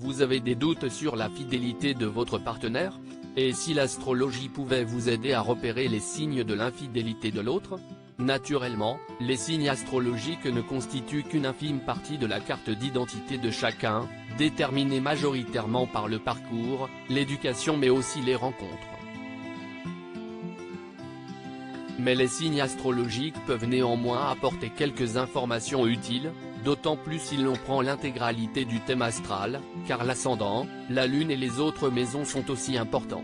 Vous avez des doutes sur la fidélité de votre partenaire? Et si l'astrologie pouvait vous aider à repérer les signes de l'infidélité de l'autre? Naturellement, les signes astrologiques ne constituent qu'une infime partie de la carte d'identité de chacun, déterminée majoritairement par le parcours, l'éducation mais aussi les rencontres. Mais les signes astrologiques peuvent néanmoins apporter quelques informations utiles, d'autant plus si l'on prend l'intégralité du thème astral, car l'ascendant, la lune et les autres maisons sont aussi importants.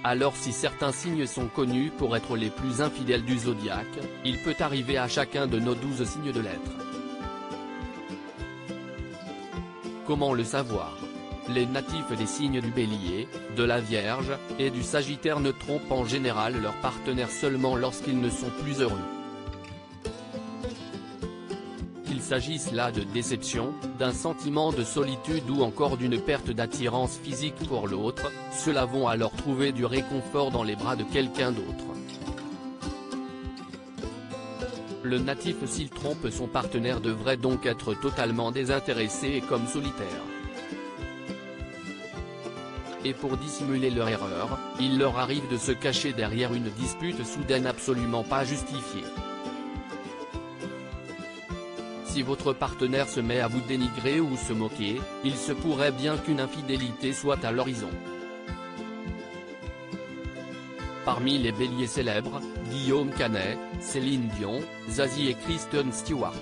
Alors si certains signes sont connus pour être les plus infidèles du zodiaque, il peut arriver à chacun de nos 12 signes de l'être. Comment le savoir? Les natifs des signes du Bélier, de la Vierge, et du Sagittaire ne trompent en général leur partenaire seulement lorsqu'ils ne sont plus heureux. Qu'il s'agisse là de déception, d'un sentiment de solitude ou encore d'une perte d'attirance physique pour l'autre, ceux-là vont alors trouver du réconfort dans les bras de quelqu'un d'autre. Le natif s'il trompe son partenaire devrait donc être totalement désintéressé et comme solitaire. Et pour dissimuler leur erreur, il leur arrive de se cacher derrière une dispute soudaine absolument pas justifiée. Si votre partenaire se met à vous dénigrer ou se moquer, il se pourrait bien qu'une infidélité soit à l'horizon. Parmi les béliers célèbres, Guillaume Canet, Céline Dion, Zazie et Kristen Stewart.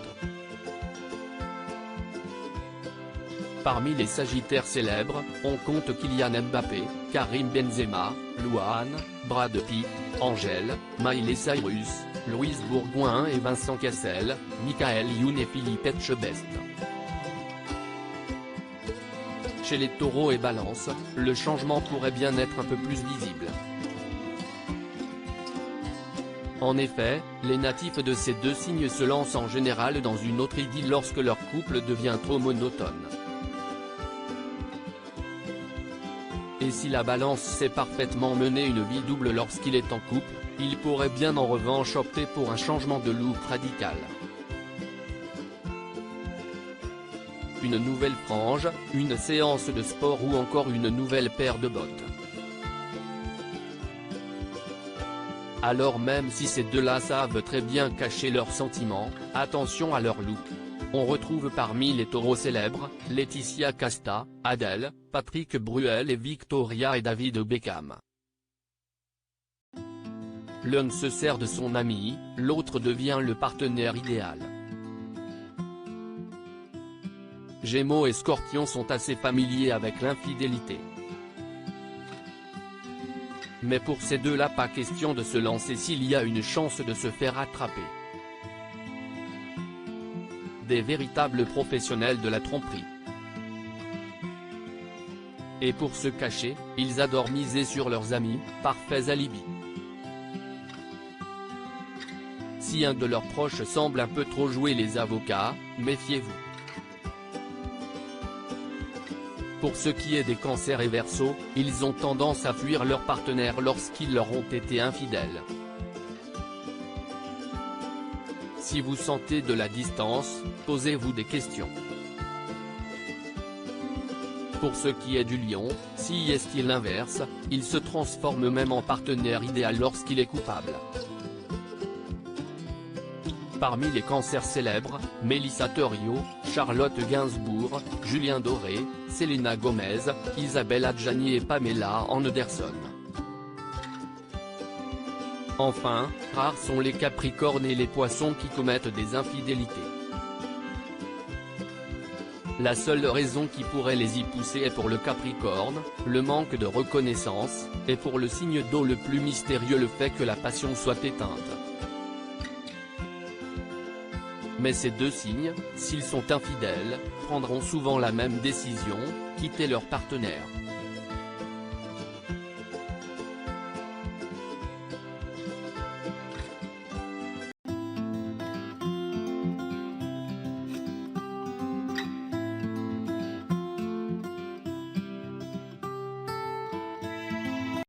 Parmi les sagittaires célèbres, on compte Kylian Mbappé, Karim Benzema, Louane, Brad Pitt, Angèle, Miley Cyrus, Louise Bourgoin et Vincent Cassel, Michael Youn et Philippe Etchebest. Chez les taureaux et balances, le changement pourrait bien être un peu plus visible. En effet, les natifs de ces deux signes se lancent en général dans une autre idylle lorsque leur couple devient trop monotone. Et si la balance sait parfaitement mener une vie double lorsqu'il est en couple, il pourrait bien en revanche opter pour un changement de look radical. Une nouvelle frange, une séance de sport ou encore une nouvelle paire de bottes. Alors même si ces deux-là savent très bien cacher leurs sentiments, attention à leur look. On retrouve parmi les taureaux célèbres, Laetitia Casta, Adele, Patrick Bruel et Victoria et David Beckham. L'un se sert de son ami, l'autre devient le partenaire idéal. Gémeaux et Scorpions sont assez familiers avec l'infidélité. Mais pour ces deux-là pas question de se lancer s'il y a une chance de se faire attraper. Des véritables professionnels de la tromperie. Et pour se cacher, ils adorent miser sur leurs amis, parfaits alibis. Si un de leurs proches semble un peu trop jouer les avocats, méfiez-vous. Pour ce qui est des Cancers et Verseaux, ils ont tendance à fuir leur partenaire lorsqu'ils leur ont été infidèles. Si vous sentez de la distance, posez-vous des questions. Pour ce qui est du Lion, si est-il l'inverse, il se transforme même en partenaire idéal lorsqu'il est coupable. Parmi les Cancers célèbres, Mélissa Theriault, Charlotte Gainsbourg, Julien Doré, Selena Gomez, Isabelle Adjani et Pamela Anderson. Enfin, rares sont les Capricornes et les Poissons qui commettent des infidélités. La seule raison qui pourrait les y pousser est pour le Capricorne, le manque de reconnaissance, et pour le signe d'eau le plus mystérieux le fait que la passion soit éteinte. Mais ces deux signes, s'ils sont infidèles, prendront souvent la même décision, quitter leur partenaire.